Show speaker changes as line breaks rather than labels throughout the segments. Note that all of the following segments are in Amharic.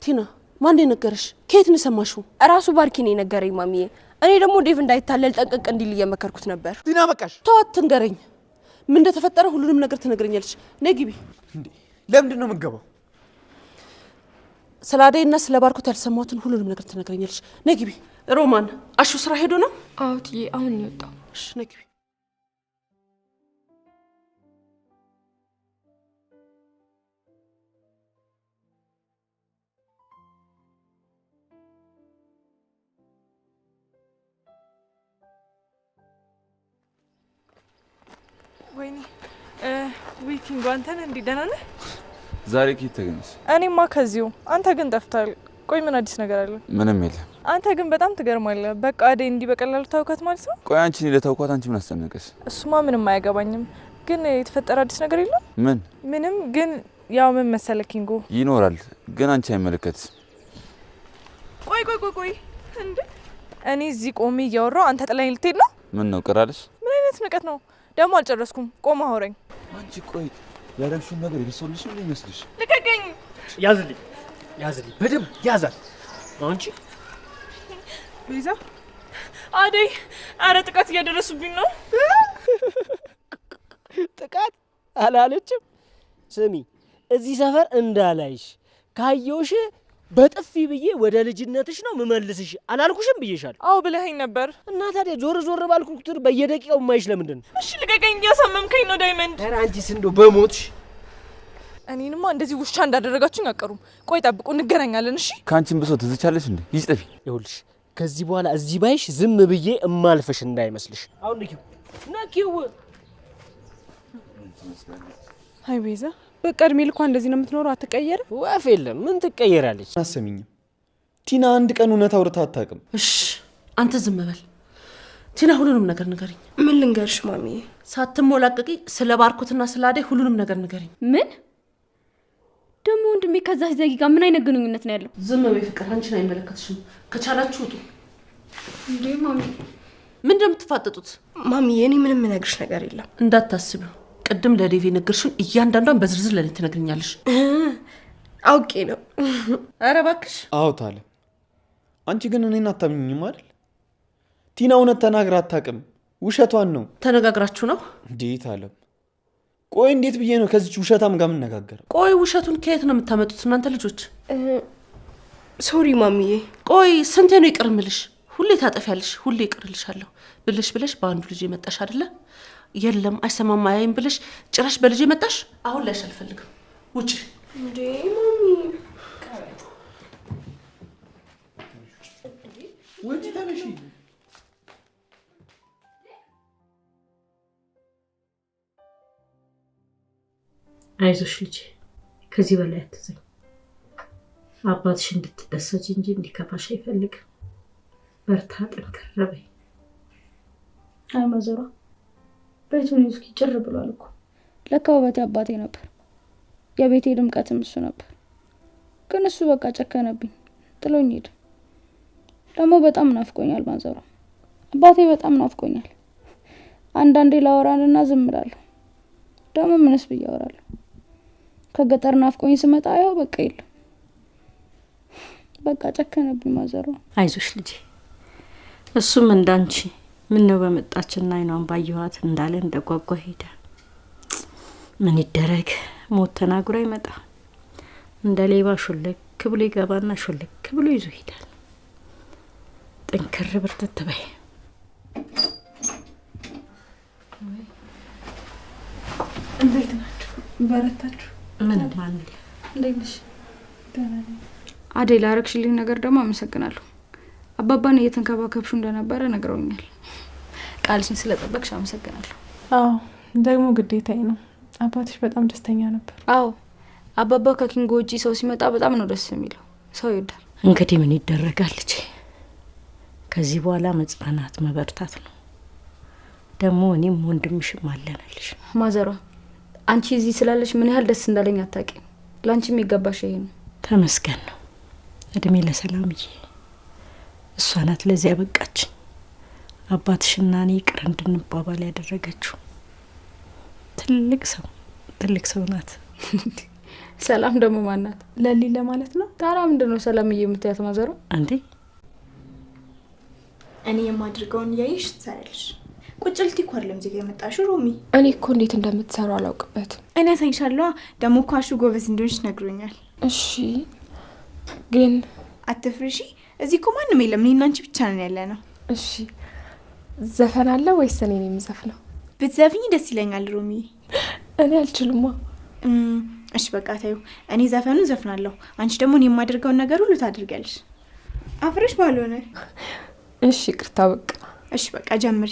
ቲና ማን የነገረሽ? ከየት ነው ሰማሽው?
ራሱ ባርኪ ነው የነገረኝ ማሚዬ። እኔ ደግሞ ዴቭ እንዳይታለል ጠንቀቅ እንዲል እየመከርኩት ነበር።
ቲና በቃሽ።
ተዋት ትንገረኝ። ምን እንደተፈጠረ ሁሉንም ነገር ትነግረኛለሽ። ነይ ግቢ።
እንዴ ለምንድን ነው የምትገባው?
ስለ አደይና ስለ ባርኮት ያልሰማሁትን ሁሉንም ነገር ትነግረኛለሽ። ነይ ግቢ። ሮማን አሹ ስራ ሄዶ ነው?
አዎ ትዬ አሁን ነው የወጣው።
እሺ ነይ ግቢ።
ወይኔ ዊኪንግ አንተን እንዴ ደህና ነህ?
ዛሬ ከየት ተገኘሽ?
እኔማ ከዚሁ። አንተ ግን ጠፍታል። ቆይ ምን አዲስ ነገር አለ?
ምንም የለም።
አንተ ግን በጣም ትገርማለህ። በቃ አደይ እንዲህ በቀላሉ ታውካት ማለት ነው?
ቆይ አንቺ ለታውኳት አንቺ ምን አስጨነቀሽ?
እሱማ ምንም አያገባኝም። ግን የተፈጠረ አዲስ ነገር የለም?
ምንም
ግን ያው ምን መሰለህ ኪንጎ
ይኖራል፣ ግን አንቺ አይመለከትም።
ቆይ እንዴ እኔ እዚህ ቆሜ እያወራሁ አንተ ጥላኝ ልትሄድ ነው?
ምን ነው ቀራለሽ?
ምን አይነት ንቀት ነው ደግሞ? አልጨረስኩም። ቆም አውረኝ።
አንቺ ቆይ ያደረግሽውን ነገር የሰውልሽ ምን ይመስልሽ?
ልቀቀኝ።
ያዝልኝ በደም ያዛል። አንቺ
ቤዛ አደይ፣ አረ ጥቃት እያደረሱብኝ ነው።
ጥቃት አላለችም። ስሚ እዚህ ሰፈር እንዳላይሽ ካየውሽ በጥፊ ብዬ ወደ ልጅነትሽ ነው መመልስሽ አላልኩሽም ብዬሻል?
አው ብለኸኝ ነበር።
እና ታዲያ ዞር ባልኩ ቁጥር በየደቂቃው ማይሽ ለምንድን ነው?
እሺ ልቀቀኝ፣ እያሳመምከኝ ነው ዳይመንድ።
ኧረ አንቺስ እንደው በሞትሽ።
እኔንማ እንደዚህ ውሻ እንዳደረጋችሁኝ አቀሩም። ቆይ ጠብቁ፣ እንገናኛለን። እሺ
ካንቺን ብሶ ትዝቻለሽ እንዴ? ይስጠፊ።
ይኸውልሽ ከዚህ በኋላ እዚህ ባይሽ ዝም ብዬ እማልፈሽ እንዳይመስልሽ። አሁን ነኪው።
አይ ቤዛ
በቃ እድሜ ልኳ እንደዚህ ነው የምትኖረው። አትቀየር።
ወፍ የለም ምን ትቀየራለች?
አሰሚኝም ቲና አንድ ቀን እውነት አውርታ አታውቅም።
እሺ አንተ ዝም በል ቲና። ሁሉንም ነገር ንገሪኝ።
ምን ልንገርሽ ማሚዬ?
ሳትሞላቀቂ ስለ ባርኮትና ስለ አደይ ሁሉንም ነገር ንገሪኝ።
ምን ደግሞ ወንድሜ ከዛች ዘጊ ጋር ምን አይነት ግንኙነት ነው ያለው?
ዝም በይ ፍቅር፣ አንቺን አይመለከትሽም። ከቻላችሁ ውጡ።
እንዴ ማሚ
ምን እንደምትፋጠጡት?
ማሚዬ እኔ ምንም ነገርሽ ነገር የለም።
እንዳታስቢው። ቅድም ለዴቪ ነገርሽን እያንዳንዷን በዝርዝር ለኔ ትነግሪኛለሽ።
አውቄ ነው።
ኧረ እባክሽ።
አውታለ አንቺ ግን እኔን አታምኚኝም አይደል? ቲና እውነት ተናግራ አታውቅም። ውሸቷን ነው።
ተነጋግራችሁ ነው?
እንዴት አለም? ቆይ እንዴት ብዬ ነው ከዚች ውሸታም ጋር የምነጋገረው?
ቆይ ውሸቱን ከየት ነው የምታመጡት እናንተ ልጆች?
ሶሪ ማሚዬ።
ቆይ ስንቴ ነው ይቅር እምልሽ? ሁሌ ታጠፊያለሽ፣ ሁሌ ይቅርልሻለሁ ብለሽ በአንዱ ልጅ መጣሽ አይደለ? የለም አይሰማም አያይም ብለሽ ጭራሽ በልጅ መጣሽ። አሁን ላይሽ አልፈልግም። ውጪ።
እንዴ ማሚ
ወጪ ተነሺ።
አይዞሽ ልጄ፣ ከዚህ በላይ አትዘኝ። አባትሽ እንድትደሰች እንጂ እንዲከፋሽ አይፈልግም። በርታ፣ ጠንከር በይ።
አይ ማዘሯ ቤቱን እስኪ ጭር ብሏል እኮ። ለካ ውበቴ አባቴ ነበር፣ የቤቴ ድምቀትም እሱ ነበር። ግን እሱ በቃ ጨከነብኝ፣ ጥሎኝ ሄደ። ደግሞ በጣም ናፍቆኛል ማዘሯ፣ አባቴ በጣም ናፍቆኛል። አንዳንዴ ላወራንና ዝም እላለሁ። ደግሞ ምንስ ብዬ አወራለሁ? ከገጠር ናፍቆኝ ስመጣ ያው በቃ የለም። በቃ ጨከነብኝ ማዘሯ።
አይዞሽ ልጄ፣ እሱም እንዳንቺ ምን ነው በመጣችና አይኗን ባየኋት እንዳለ እንደጓጓ ሄደ። ምን ይደረግ፣ ሞት ተናግሮ ይመጣ። እንደ ሌባ ሹልክ ብሎ ይገባና ሹልክ ብሎ ይዞ ይሄዳል። ጠንከር ብርትት በይ።
እንዴት ናችሁ? በረታችሁ?
ምን ማለት
እንዴት ነሽ? አደይ ላረግሽልኝ ነገር ደግሞ አመሰግናለሁ። አባባን እየተንከባከብሹ እንደነበረ ነግረውኛል። ቃልሽን ስለጠበቅሽ አመሰግናለሁ።
አዎ ደግሞ ግዴታዬ ነው። አባትሽ በጣም ደስተኛ ነበር።
አዎ አባባ ከኪንጎ ውጪ ሰው ሲመጣ በጣም ነው ደስ የሚለው። ሰው ይወዳል።
እንግዲህ ምን ይደረጋል ልጄ፣ ከዚህ በኋላ መጽናናት መበርታት ነው። ደግሞ እኔም ወንድምሽም አለንልሽ።
ማዘሯ አንቺ እዚህ ስላለሽ ምን ያህል ደስ እንዳለኝ አታውቂም። ላንቺ የሚገባሽ ይሄ ነው።
ተመስገን ነው። እድሜ ለሰላምዬ፣ እሷ ናት ለዚያ በቃች። አባትሽና እኔ ይቅር እንድንባባል ያደረገችው ትልቅ ሰው ናት።
ሰላም ደግሞ ማናት?
ለሊ ለማለት ነው።
ታዲያ ምንድን ነው ሰላምዬ የምትያት ማዘሯ?
እንዴ
እኔ የማድርገውን እያየሽ ትሰሪያለሽ። ቁጭ ልትይ እኮ አይደለም እዚህ ጋር የመጣሽው ሮሚ።
እኔ እኮ እንዴት እንደምትሰሩ አላውቅበትም።
እኔ አሳይሻለሁ። ደግሞ እኮ አሹ ጎበዝ እንደሆንሽ ነግሮኛል።
እሺ ግን
አትፍሪሺ። እዚህ እኮ ማንም የለም፣ እኔ እና አንቺ ብቻ ነን ያለ ነው።
እሺ ዘፈን አለ ወይስ እኔ ነኝ የምዘፍነው?
ብትዘፍኝ ደስ ይለኛል ሮሚ።
እኔ አልችልማ።
እሺ በቃ ታዩ። እኔ ዘፈኑ ዘፍናለሁ፣ አንቺ ደግሞ እኔ የማደርገውን ነገር ሁሉ ታደርጊያለሽ። አፍረሽ ባልሆነ።
እሺ ይቅርታ በቃ።
እሺ በቃ ጀምሪ።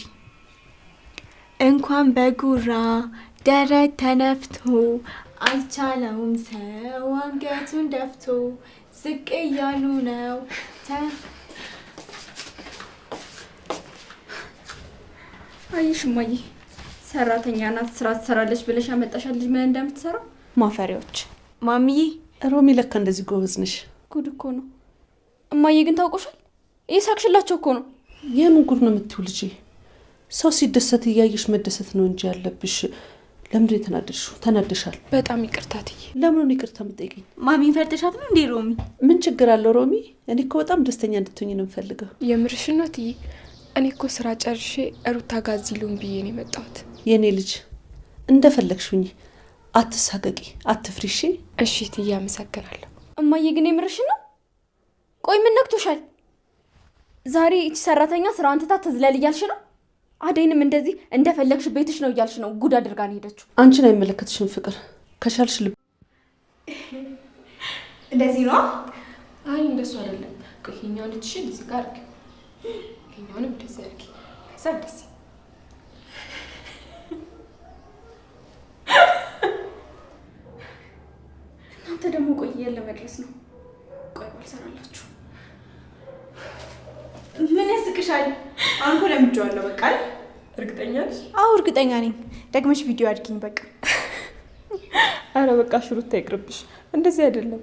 እንኳን በጉራ ደረት ተነፍቶ አልቻለውም ሰው አንገቱን ደፍቶ ዝቅ እያሉ ነው
አይሽ እማዬ ሰራተኛ ናት ስራ ትሰራለች ብለሽ ያመጣሻል ልጅ ምን እንደምትሰራ
ማፈሪያዎች። ማሚዬ
ሮሚ ለካ እንደዚህ ጎበዝ ነሽ።
ጉድ እኮ ነው እማዬ። ግን ታውቆሻል እየሳቅሽላቸው እኮ ነው።
የምን ጉድ ነው የምትይው ልጄ? ሰው ሲደሰት እያየሽ መደሰት ነው እንጂ ያለብሽ። ለምን የተናደድሽው? ተናደሻል።
በጣም ይቅርታ ትዬ።
ለምን ይቅርታ የምትጠይቂኝ?
ማሚን ፈርተሻት ነው እንዴ ሮሚ?
ምን ችግር አለው ሮሚ? እኔ እኮ በጣም ደስተኛ እንድትሆኝ ነው የምፈልገው።
የምርሽን ነው ትዬ? እኔ እኮ ስራ ጨርሼ ሩታ ጋር እዚህ ልሁን ብዬ ነው የመጣሁት።
የኔ ልጅ እንደፈለግሽኝ፣ አትሳቀቂ፣ አትፍሪሽ።
እሺ ትዬ አመሰግናለሁ።
እማዬ ግን የምርሽን ነው? ቆይ ምን ነክቶሻል? ዛሬ እቺ ሰራተኛ ስራዋን ትታ ትዝለል እያልሽ ነው? አደይንም እንደዚህ እንደፈለግሽ ቤትሽ ነው እያልሽ ነው ጉድ አድርጋ ነው ሄደችው።
አንቺን አይመለከትሽም ፍቅር። ከቻልሽ ልብ
እንደዚህ ነው።
አይ እንደሱ አይደለም። ቆይ ይሄኛውን እጅሽን እዚህ ጋር አድርጊ፣ ይሄኛውንም እንደዚህ አድርጊ። ከዛ እንደዚህ
እናንተ ደግሞ ቆይ የለ መድረስ ነው። ቆይ ባልሰራላችሁ
ምን ያስቅሻል? አንኮ ለምጄዋለሁ። በቃ
እርግጠኛ ነሽ?
አዎ እርግጠኛ ነኝ። ደግመሽ ቪዲዮ አድርጊኝ በቃ።
አረ በቃ ሽሩታ ይቅርብሽ፣ እንደዚህ አይደለም።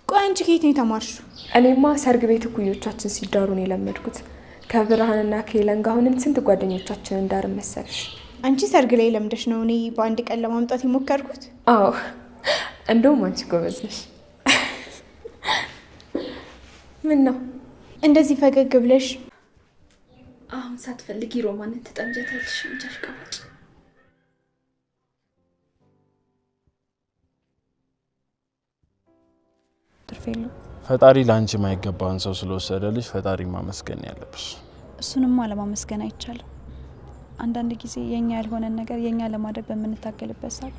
ቆይ አንቺ ከየት ነው የተማርሽው?
እኔማ ሰርግ ቤት እኩዮቻችን ሲዳሩ ነው የለመድኩት። ከብርሃንና ከሄለን ጋር አሁንም ስንት ጓደኞቻችን እንዳር መሰልሽ።
አንቺ ሰርግ ላይ ለምደሽ ነው እኔ በአንድ ቀን ለማምጣት የሞከርኩት?
አዎ እንደውም አንቺ ጎበዝ ነሽ። ምን ነው
እንደዚህ ፈገግ ብለሽ?
አሁን ሳትፈልጊ ሮማንን ትጠምጃታለሽ። እንጃሽ ቀማጭ
ትርፌሉ
ፈጣሪ ላንቺ ማይገባውን ሰው ስለወሰደልሽ ፈጣሪ ማመስገን ያለብሽ።
እሱንማ ለማመስገን አይቻልም። አንዳንድ ጊዜ የኛ ያልሆነን ነገር የኛ ለማድረግ በምንታገልበት ሰዓት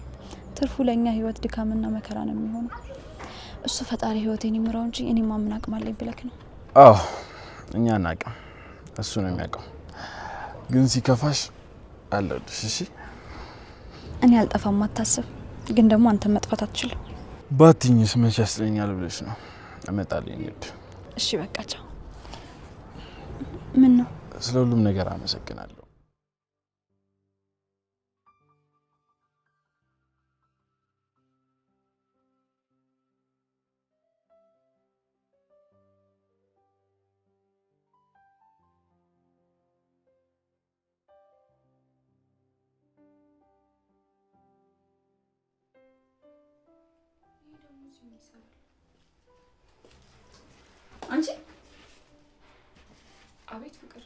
ትርፉ ለኛ ህይወት ድካምና መከራ ነው የሚሆነው። እሱ ፈጣሪ ህይወቴን ይምራው እንጂ እኔ ማምን አቅም አለኝ ብለክ ነው።
አዎ እኛ እናቀም፣ እሱ ነው የሚያውቀው። ግን ሲከፋሽ አለልሽ። እሺ
እኔ አልጠፋም አታስብ። ግን ደግሞ አንተ መጥፋት አትችልም።
ባትኝስ መች ያስለኛል ብለሽ ነው። እመጣለሁ እንዴ?
እሺ በቃ ቻው። ምን ነው?
ስለ ሁሉም ነገር አመሰግናለሁ።
አንቺ
አቤት ፍቅር፣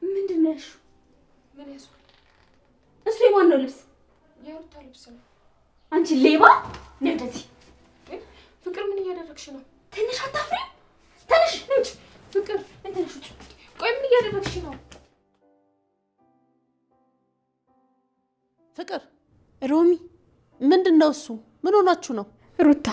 ምንድን ነው ያልሽው?
ምን ያስዋል?
እሱ የማን ነው ልብስ?
የሩታ ልብስ ነው።
አንቺ ሌባ! ነይ ወደዚህ።
ፍቅር ምን እያደረግሽ ነው?
ትንሽ አታፍሪም? ትንሽ ነጭ
ፍቅር
ትንሽ ውጭ።
ቆይ ምን እያደረግሽ ነው?
ፍቅር
ሮሚ
ምንድን ነው እሱ? ምን ሆናችሁ ነው?
ሩታ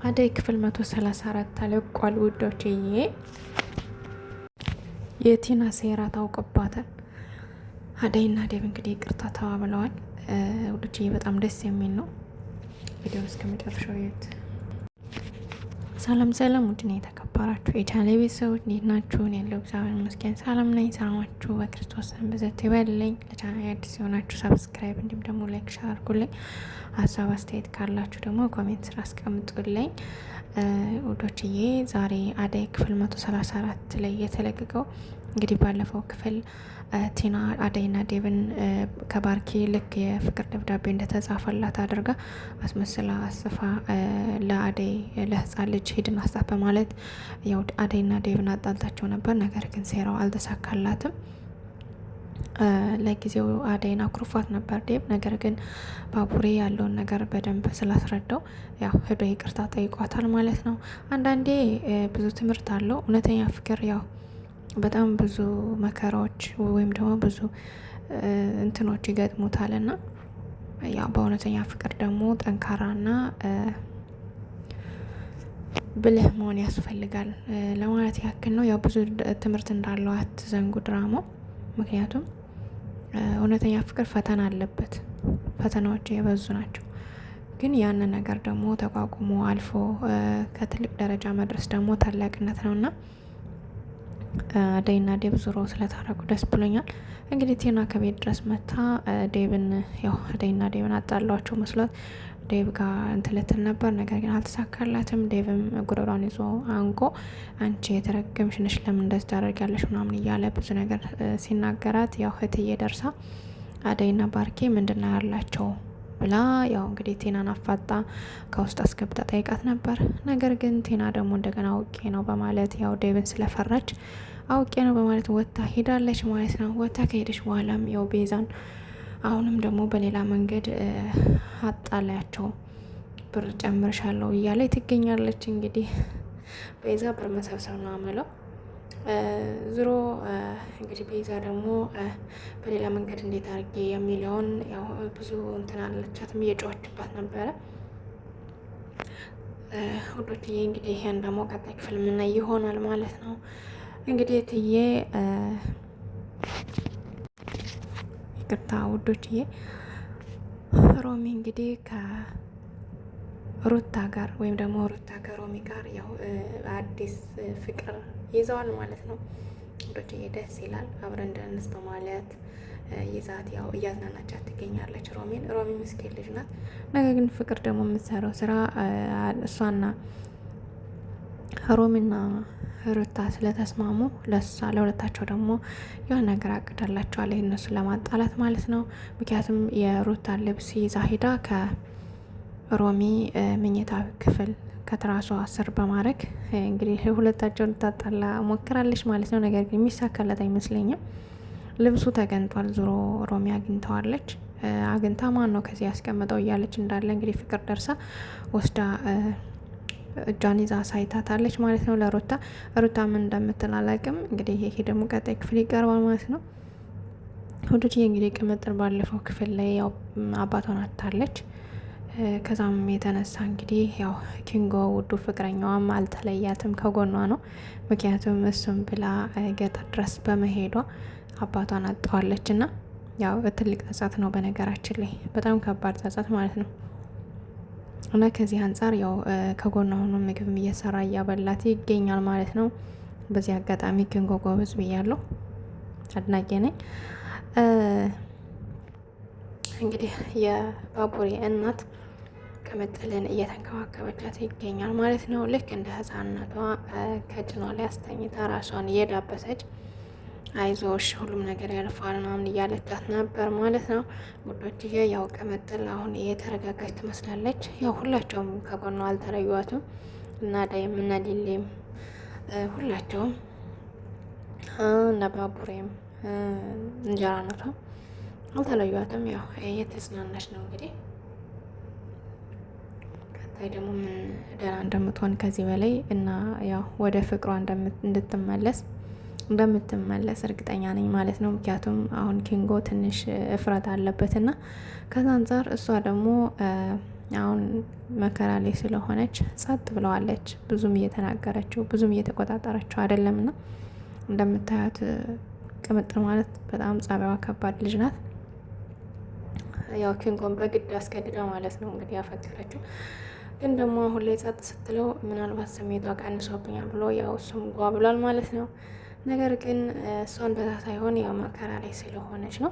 አደይ ክፍል 134 ተለቋል ውዶችዬ። የቲና ሴራ ታውቅባታል። አደይና ዴቭ እንግዲህ ይቅርታ ተባብለዋል ውዶችዬ። በጣም ደስ የሚል ነው። ቪዲዮ እስከመጨረሻው እዩት። ሰላም ሰላም፣ ውድና የተከበራችሁ የቻናሌ ቤተሰቦች እንዴት ናችሁ? እኔ ያለው እግዚአብሔር ይመስገን ሰላም ነኝ። ሰላማችሁ በክርስቶስ በዘት ይበልልኝ። ለቻናሌ አዲስ የሆናችሁ ሰብስክራይብ እንዲሁም ደግሞ ላይክ ሼር አድርጉልኝ። ሀሳብ አስተያየት ካላችሁ ደግሞ ኮሜንት ስራ አስቀምጡልኝ ውዶችዬ። ዛሬ አደይ ክፍል 134 ላይ የተለቀቀው እንግዲህ ባለፈው ክፍል ቲና አደይና ዴቭን ከባርኪ ልክ የፍቅር ደብዳቤ እንደተጻፈላት አድርጋ አስመስላ አስፋ ለአደይ ለህፃን ልጅ ሂድን አስጣፍ በማለት ያው አደይና ዴቭን አጣልታቸው ነበር። ነገር ግን ሴራው አልተሳካላትም። ለጊዜው አደይን አኩርፏት ነበር ዴቭ። ነገር ግን ባቡሬ ያለውን ነገር በደንብ ስላስረዳው ያው ሄዶ ይቅርታ ጠይቋታል ማለት ነው። አንዳንዴ ብዙ ትምህርት አለው እውነተኛ ፍቅር። ያው በጣም ብዙ መከራዎች ወይም ደግሞ ብዙ እንትኖች ይገጥሙታል እና ያው በእውነተኛ ፍቅር ደግሞ ጠንካራና ብልህ መሆን ያስፈልጋል ለማለት ያክል ነው። ያው ብዙ ትምህርት እንዳለው አትዘንጉ ድራማው። ምክንያቱም እውነተኛ ፍቅር ፈተና አለበት፣ ፈተናዎች የበዙ ናቸው። ግን ያንን ነገር ደግሞ ተቋቁሞ አልፎ ከትልቅ ደረጃ መድረስ ደግሞ ታላቅነት ነውና አደይና ዴቭ ዙሮ ስለታረቁ ደስ ብሎኛል። እንግዲህ ቲና ከቤት ድረስ መታ ዴቭን ያው አደይና ዴቭን አጣሏቸው መስሏት ዴቭ ጋር እንትልትል ነበር። ነገር ግን አልተሳካላትም። ዴቭም ጉሮሯን ይዞ አንቆ አንቺ የተረገምሽ ነሽ ለምን እንደዚህ ታደርጊያለሽ ምናምን እያለ ብዙ ነገር ሲናገራት ያው እህትዬ ደርሳ አደይና ባርኬ ምንድነው ያላቸው ብላ ያው እንግዲህ ቲናን አፋጣ ከውስጥ አስገብታ ጠይቃት ነበር። ነገር ግን ቲና ደግሞ እንደገና አውቄ ነው በማለት ያው ዴቭን ስለፈራች አውቄ ነው በማለት ወታ ሄዳለች ማለት ነው። ወታ ከሄደች በኋላም ያው ቤዛን አሁንም ደግሞ በሌላ መንገድ አጣላያቸው ብር ጨምርሻለሁ እያለ ትገኛለች። እንግዲህ ቤዛ ብር መሰብሰብ ነው አመለው። ዙሮ እንግዲህ ቤዛ ደግሞ በሌላ መንገድ እንዴት አድርጌ የሚለውን ያው ብዙ እንትን አለቻትም እየጨዋችባት ነበረ። ውዶችዬ እንግዲህ ይሄን ደግሞ ቀጣይ ክፍል የምናይ ይሆናል ማለት ነው። እንግዲህ እትዬ ይቅርታ ውዶችዬ ሮሚ እንግዲህ ከሩታ ጋር ወይም ደግሞ ሩታ ከሮሚ ጋር ያው አዲስ ፍቅር ይዘዋል ማለት ነው። ውዶችዬ ደስ ይላል። አብረን እንደንስ በማለት ይዛት ያው እያዝናናቻት ትገኛለች ሮሚን። ሮሚ ምስኪን ልጅ ናት። ነገር ግን ፍቅር ደግሞ የምትሰራው ስራ እሷና ሮሚና ሩታ ስለተስማሙ ለሷ ለሁለታቸው ደግሞ የሆነ ነገር አቅዳላቸዋል እነሱን ለማጣላት ማለት ነው። ምክንያቱም የሩታ ልብስ ይዛ ሂዳ ከሮሚ መኝታ ክፍል ከትራሷ ስር በማድረግ እንግዲህ ሁለታቸውን ልታጣላ ሞክራለች ማለት ነው። ነገር ግን የሚሳካለት አይመስለኝም። ልብሱ ተገንጧል። ዙሮ ሮሚ አግኝተዋለች። አግኝታ ማን ነው ከዚህ ያስቀምጠው እያለች እንዳለ እንግዲህ ፍቅር ደርሳ ወስዳ እጇን ይዛ ሳይታታለች ማለት ነው ለሩታ። ሩታ ምን እንደምትል አላውቅም። እንግዲህ ይሄ ደግሞ ቀጣይ ክፍል ይቀርባል ማለት ነው። ወዶች እንግዲህ ቅምጥል ባለፈው ክፍል ላይ ያው አባቷን አታለች። ከዛም የተነሳ እንግዲህ ያው ኪንጎ ውዱ ፍቅረኛዋም አልተለያትም፣ ከጎኗ ነው። ምክንያቱም እሱም ብላ ገጠር ድረስ በመሄዷ አባቷን አጣዋለች እና ያው ትልቅ ጸጸት ነው በነገራችን ላይ በጣም ከባድ ጸጸት ማለት ነው። እና ከዚህ አንጻር ያው ከጎኗ ሆኖ ምግብም እየሰራ እያበላት ይገኛል ማለት ነው። በዚህ አጋጣሚ ኪንጎ ጎበዝ ብያለሁ፣ አድናቂ ነኝ። እንግዲህ የባቡሬ እናት ቅምጥልን እየተንከባከበቻት ይገኛል ማለት ነው። ልክ እንደ ህፃንነቷ ከጭኗ ላይ አስተኝታ ራሷን እየዳበሰች አይዞሽ ሁሉም ነገር ያልፋል ምናምን እያለቻት ነበር ማለት ነው። ውዶችዬ ያው ቅምጥል አሁን እየተረጋጋች ትመስላለች። ያው ሁላቸውም ከጎኗ አልተለዩዋትም እና ዳይም እና ሊሌም ሁላቸውም እና ባቡሬም እንጀራ ነቷም አልተለዩዋትም። ያው እየተጽናናች ነው እንግዲህ ቀጣይ ደግሞ ምን ደህና እንደምትሆን ከዚህ በላይ እና ያው ወደ ፍቅሯ እንደምትመለስ እርግጠኛ ነኝ ማለት ነው። ምክንያቱም አሁን ኪንጎ ትንሽ እፍረት አለበትና ከዛ አንጻር እሷ ደግሞ አሁን መከራ ላይ ስለሆነች ጸጥ ብለዋለች። ብዙም እየተናገረችው ብዙም እየተቆጣጠረችው አይደለምና እንደምታያት ቅምጥል ማለት በጣም ጸባይዋ ከባድ ልጅ ናት። ያው ኪንጎን በግድ አስገድዳ ማለት ነው እንግዲህ ያፈቀረችው። ግን ደግሞ አሁን ላይ ጸጥ ስትለው ምናልባት ስሜቷ ቀንሶብኛል ብሎ ያው እሱም ጓ ብሏል ማለት ነው። ነገር ግን እሷ እንደዛ ሳይሆን ያው መከራ ላይ ስለሆነች ነው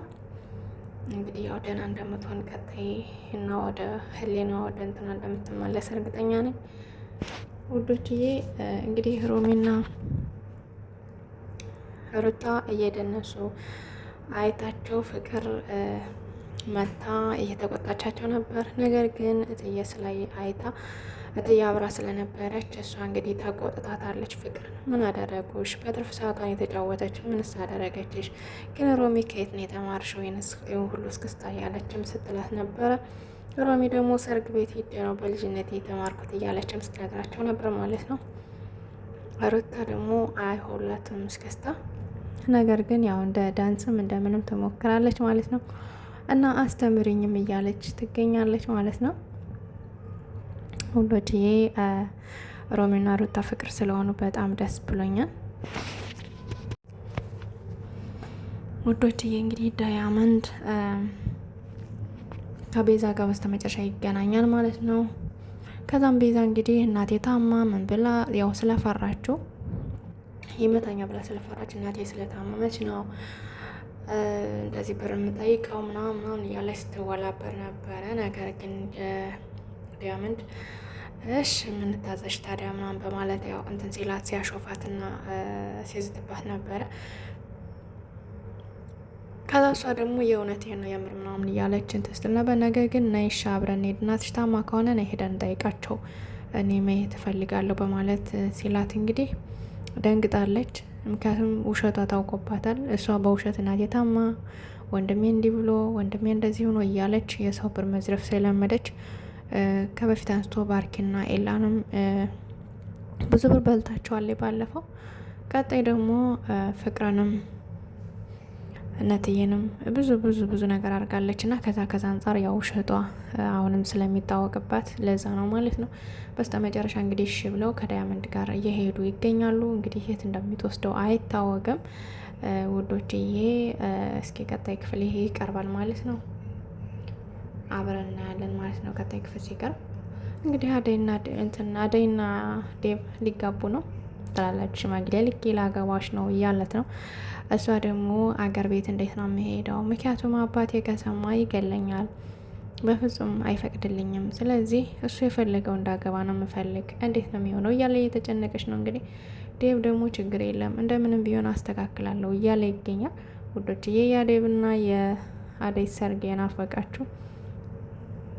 እንግዲህ ያው ደህና እንደምትሆን ቀጣይ እና ወደ ህሊና ወደ እንትና እንደምትመለስ እርግጠኛ ነኝ ውዶችዬ። እንግዲህ ሮሚና ሩታ እየደነሱ አይታቸው ፍቅር መታ እየተቆጣቻቸው ነበር። ነገር ግን እትዬ ስላይ አይታ እትዬ አብራ ስለነበረች እሷ እንግዲህ ተቆጥታታለች። ፍቅር ምን አደረጉሽ? በትርፍ ሰዓቷን የተጫወተች ምንስ አደረገችሽ? ግን ሮሚ ከየት ነው የተማርሽው ይህን ሁሉ እስክስታ ያለችም ስትላት ነበረ። ሮሚ ደግሞ ሰርግ ቤት ሂጄ ነው በልጅነት የተማርኩት እያለችም ስትነግራቸው ነበር ማለት ነው። ሩታ ደግሞ አይሆላትም እስክስታ፣ ነገር ግን ያው እንደ ዳንስም እንደምንም ትሞክራለች ማለት ነው። እና አስተምሪኝም እያለች ትገኛለች ማለት ነው። ሁሎችዬ ሮሚና ሩታ ፍቅር ስለሆኑ በጣም ደስ ብሎኛል። ውዶችዬ እንግዲህ ዳያመንድ ከቤዛ ጋር በስተመጨረሻ ይገናኛል ማለት ነው። ከዛም ቤዛ እንግዲህ እናቴ ታማ ምን ብላ ያው ስለፈራችው ይመታኛ ብላ ስለፈራች እናቴ ስለታመመች ነው እንደዚህ ብር የምጠይቀው ምናምን እያለች ስትወላበር ነበረ። ነገር ግን ዳያመንድ እሽ የምንታዘሽ ታዲያ ምናምን በማለት ያው እንትን ሲላት ሲያሾፋትና ሲዝትባት ነበረ። ከዛ እሷ ደግሞ የእውነት ነው የምር ምናምን እያለች እንትን ስትል ነበር። ነገር ግን ነይ እሺ አብረን እንሂድ፣ እናትሽ ታማ ከሆነ ነይ ሄደን እንጠይቃቸው፣ እኔ መሄድ እፈልጋለሁ በማለት ሲላት እንግዲህ ደንግጣለች። ምክንያቱም ውሸቷ ታውቆባታል። እሷ በውሸት እናቴ ታማ ወንድሜ እንዲህ ብሎ ወንድሜ እንደዚህ ሆኖ እያለች የሰው ብር መዝረፍ ስለለመደች ከበፊት አንስቶ ባርኪና ኤላንም ብዙ ብር በልታቸዋለች ባለፈው። ቀጣይ ደግሞ ፍቅርንም እነትዬንም ብዙ ነገር አድርጋለች እና ከዛ አንጻር ያው ውሸቷ አሁንም ስለሚታወቅባት ለዛ ነው ማለት ነው። በስተ መጨረሻ እንግዲህ እሺ ብለው ከዳያመንድ ጋር እየሄዱ ይገኛሉ። እንግዲህ የት እንደሚትወስደው አይታወቅም ውዶችዬ። እስኪ ቀጣይ ክፍል ይሄ ይቀርባል ማለት ነው፣ አብረን እናያለን ማለት ነው። ቀጣይ ክፍል ሲቀርብ እንግዲህ አደይና ዴቭ ሊጋቡ ነው ትላላችሁ። ሽማግሌ ልኬ ላገባሽ ነው እያለት ነው። እሷ ደግሞ አገር ቤት እንዴት ነው የምሄደው? ምክንያቱም አባቴ ከሰማ ይገለኛል፣ በፍጹም አይፈቅድልኝም። ስለዚህ እሱ የፈለገው እንዳገባ ነው የምፈልግ፣ እንዴት ነው የሚሆነው እያለ እየተጨነቀች ነው። እንግዲህ ዴቭ ደግሞ ችግር የለም እንደምንም ቢሆን አስተካክላለሁ እያለ ይገኛል። ውዶችዬ የዴቭና የአደይ ሰርግ የናፈቃችሁ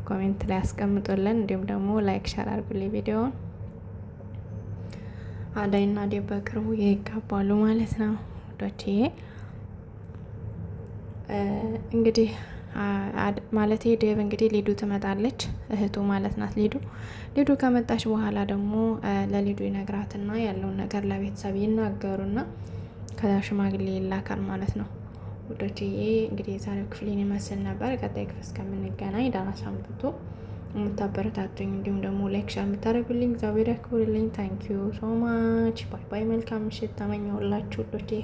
ኮሜንት ላይ አስቀምጡልን። እንዲሁም ደግሞ ላይክ ሸር አድርጉልኝ ቪዲዮውን። አደይና ዴቭ በቅርቡ ይጋባሉ ማለት ነው ውዶችዬ። እንግዲህ ማለት ዴቭ እንግዲህ ሊዱ ትመጣለች፣ እህቱ ማለት ናት ሊዱ ከመጣች በኋላ ደግሞ ለሊዱ ይነግራትና ያለውን ነገር ለቤተሰብ ይናገሩና ከዛ ሽማግሌ ይላካል ማለት ነው ውዶችዬ። እንግዲህ የዛሬው ክፍሌን ይመስል ነበር። ቀጣይ ክፍል እስከምንገናኝ ደህና ሰንብቱ። የምታበረታቱኝ እንዲሁም ደግሞ ላይክ ሸር የምታደርጉልኝ እግዚአብሔር ያክብርልኝ። ታንኪዩ ሶ ማች። ባይ ባይ። መልካም ምሽት ተመኘሁላችሁ ውዶችዬ።